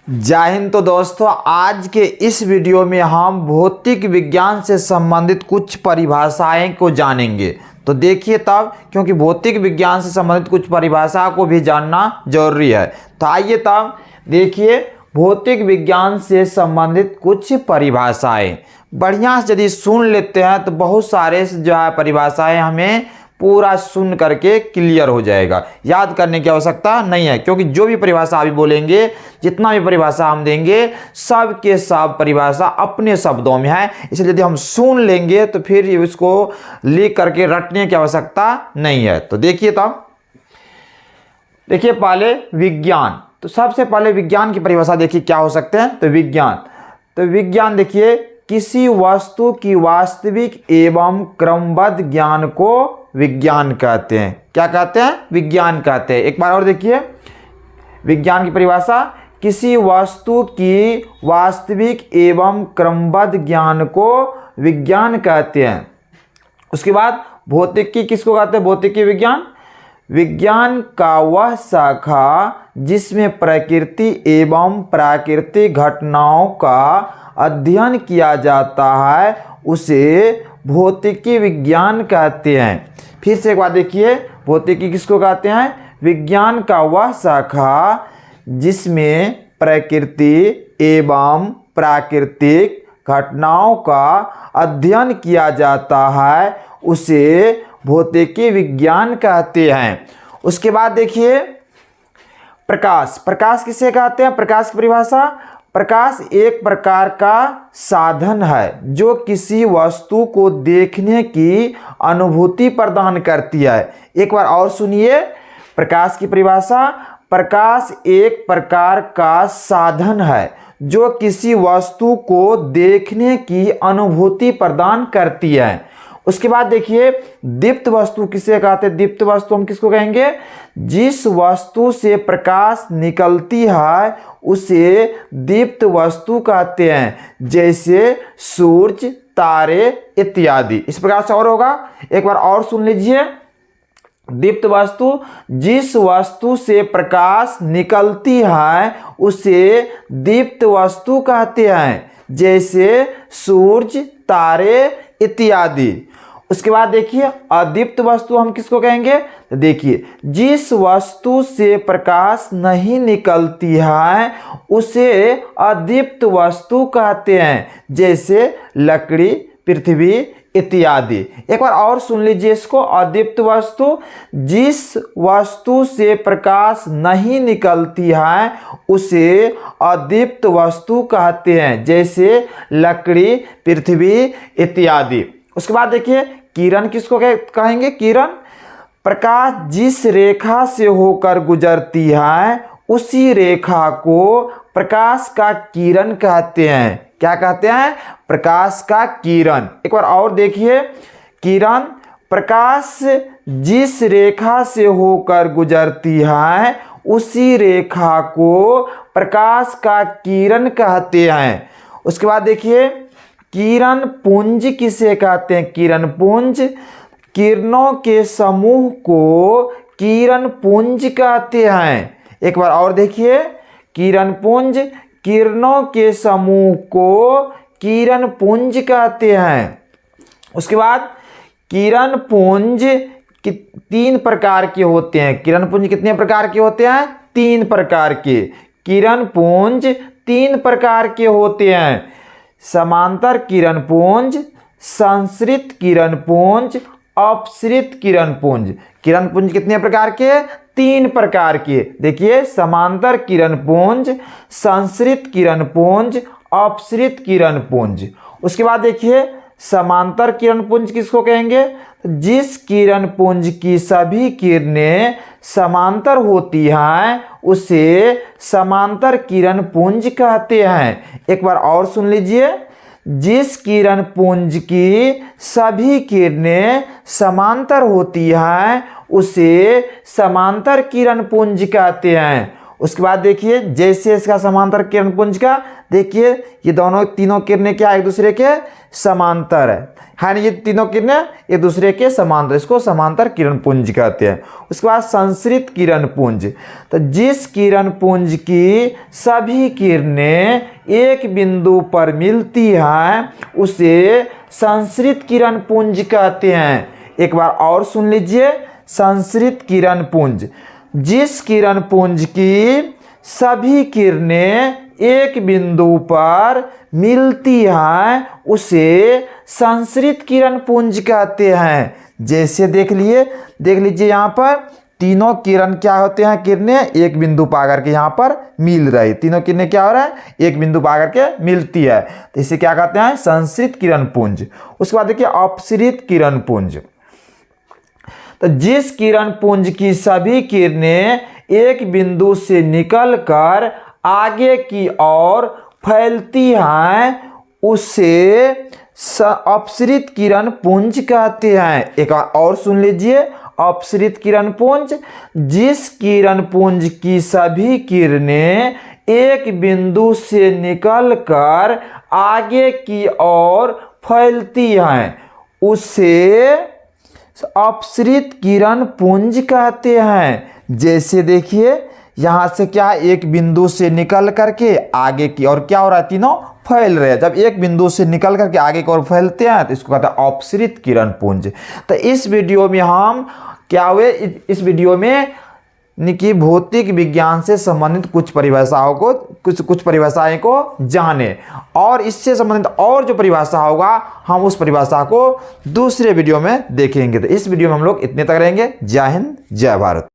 जय हिंद। तो दोस्तों, आज के इस वीडियो में हम भौतिक विज्ञान से संबंधित कुछ परिभाषाएं को जानेंगे। तो देखिए तब, क्योंकि भौतिक विज्ञान से संबंधित कुछ परिभाषा को भी जानना जरूरी है। तो आइए तब देखिए भौतिक विज्ञान से संबंधित कुछ परिभाषाएं बढ़िया से यदि सुन लेते हैं तो बहुत सारे जो है परिभाषाएं हमें पूरा सुन करके क्लियर हो जाएगा। याद करने की आवश्यकता नहीं है, क्योंकि जो भी परिभाषा अभी बोलेंगे, जितना भी परिभाषा हम देंगे, सब के सब परिभाषा अपने शब्दों में है। इसलिए यदि हम सुन लेंगे तो फिर इसको लिख करके रटने की आवश्यकता नहीं है। तो देखिए तब, देखिए पहले विज्ञान। तो सबसे पहले विज्ञान की परिभाषा देखिए क्या हो सकते हैं। तो विज्ञान देखिए किसी वस्तु की वास्तविक एवं क्रमबद्ध ज्ञान को विज्ञान कहते हैं। क्या कहते हैं? विज्ञान कहते हैं। एक बार और देखिए विज्ञान की परिभाषा, किसी वस्तु की वास्तविक एवं क्रमबद्ध ज्ञान को विज्ञान कहते हैं। उसके बाद भौतिकी किसको कहते हैं? भौतिकी विज्ञान, विज्ञान का वह शाखा जिसमें प्रकृति एवं प्राकृतिक घटनाओं का अध्ययन किया जाता है उसे भौतिकी विज्ञान कहते हैं। फिर से एक बार देखिए, भौतिकी किसको कहते हैं? विज्ञान का वह शाखा जिसमें प्रकृति एवं प्राकृतिक घटनाओं का अध्ययन किया जाता है उसे भौतिकी विज्ञान कहते हैं। उसके बाद देखिए प्रकाश। प्रकाश किसे कहते हैं? प्रकाश की परिभाषा, प्रकाश एक प्रकार का साधन है जो किसी वस्तु को देखने की अनुभूति प्रदान करती है। एक बार और सुनिए प्रकाश की परिभाषा, प्रकाश एक प्रकार का साधन है जो किसी वस्तु को देखने की अनुभूति प्रदान करती है। उसके बाद देखिए दीप्त वस्तु किसे कहते हैं? दीप्त वस्तु हम किसको कहेंगे? जिस वस्तु से प्रकाश निकलती है उसे दीप्त वस्तु कहते हैं, जैसे सूर्य, तारे इत्यादि। इस प्रकार से और होगा, एक बार और सुन लीजिए। दीप्त वस्तु, जिस वस्तु से प्रकाश निकलती है उसे दीप्त वस्तु कहते हैं, जैसे सूर्य, तारे इत्यादि। उसके बाद देखिए अदीप्त वस्तु हम किसको कहेंगे? तो देखिए जिस वस्तु से प्रकाश नहीं निकलती है उसे अदीप्त वस्तु कहते हैं, जैसे लकड़ी, पृथ्वी इत्यादि। एक बार और सुन लीजिए इसको, अदीप्त वस्तु, जिस वस्तु से प्रकाश नहीं निकलती है उसे अदीप्त वस्तु कहते हैं, जैसे लकड़ी, पृथ्वी इत्यादि। उसके बाद देखिए किरण किसको कहेंगे? किरण, प्रकाश जिस रेखा से होकर गुजरती है उसी रेखा को प्रकाश का किरण कहते हैं। क्या कहते हैं? प्रकाश का किरण। एक बार और देखिए, किरण, प्रकाश जिस रेखा से होकर गुजरती है उसी रेखा को प्रकाश का किरण कहते हैं। उसके बाद देखिए किरण पुंज किसे कहते हैं? किरण पुंज, किरणों के समूह को किरण पुंज कहते हैं। एक बार और देखिए, किरण पुंज, किरणों के समूह को किरण पुंज कहते हैं। उसके बाद किरण पुंज तीन प्रकार के होते हैं। किरण पुंज कितने प्रकार के होते हैं? तीन प्रकार के। किरण पुंज तीन प्रकार के होते हैं, समांतर किरण पुंज, संश्रित किरण पुंज, अपसृत किरण पुंज। किरण पुंज कितने प्रकार के? तीन प्रकार के। देखिए समांतर किरण पुंज, संश्रित किरण पुंज, अपसृत किरण पुंज। उसके बाद देखिए समांतर किरण पुंज किसको कहेंगे? जिस किरण पुंज की सभी किरणें समांतर होती हैं उसे समांतर किरण पुंज कहते हैं। एक बार और सुन लीजिए, जिस किरण पुंज की सभी किरणें समांतर होती हैं उसे समांतर किरण पुंज कहते हैं। उसके बाद देखिए जैसे इसका समांतर किरण पुंज का, देखिए ये दोनों तीनों किरणें क्या एक दूसरे के समांतर है ना, ये तीनों किरणें एक दूसरे के समांतर, इसको समांतर किरण पुंज कहते हैं। उसके बाद संश्रित किरण पुंज, तो जिस किरण पुंज की सभी किरणें एक बिंदु पर मिलती हैं उसे संश्रित किरण पुंज कहते हैं। एक बार और सुन लीजिए, संश्रित किरण पुंज, जिस किरण पुंज की सभी किरणें एक बिंदु पर मिलती हैं उसे संश्रित किरण पुंज कहते हैं। जैसे देख लीजिए यहाँ पर तीनों किरण क्या होते हैं, किरणें एक बिंदु पर आकर के यहाँ पर मिल रही, तीनों किरणें क्या हो रहा है, एक बिंदु पर आकर के मिलती है, तो इसे क्या कहते हैं, संश्रित किरण पुंज। उसके बाद देखिए अपसरित किरण पुंज, तो जिस किरण पुंज की सभी किरणें एक बिंदु से निकलकर आगे की ओर फैलती हैं उसे अपसरित किरण पुंज कहते हैं। एक और सुन लीजिए, अपसरित किरण पुंज, जिस किरण पुंज की सभी किरणें एक बिंदु से निकलकर आगे की ओर फैलती हैं उसे अपसरित किरण पुंज कहते हैं। जैसे देखिए यहाँ से क्या एक बिंदु से निकल करके आगे की ओर क्या हो रहा है, तीनों फैल रहे हैं। जब एक बिंदु से निकल करके आगे की ओर फैलते हैं तो इसको कहते हैं अपसरित किरण पुंज। तो इस वीडियो में हम क्या हुए, इस वीडियो में कि भौतिक विज्ञान से संबंधित कुछ परिभाषाएं को जाने, और इससे संबंधित और जो परिभाषा होगा हम उस परिभाषा को दूसरे वीडियो में देखेंगे। तो इस वीडियो में हम लोग इतने तक रहेंगे। जय हिंद, जय भारत।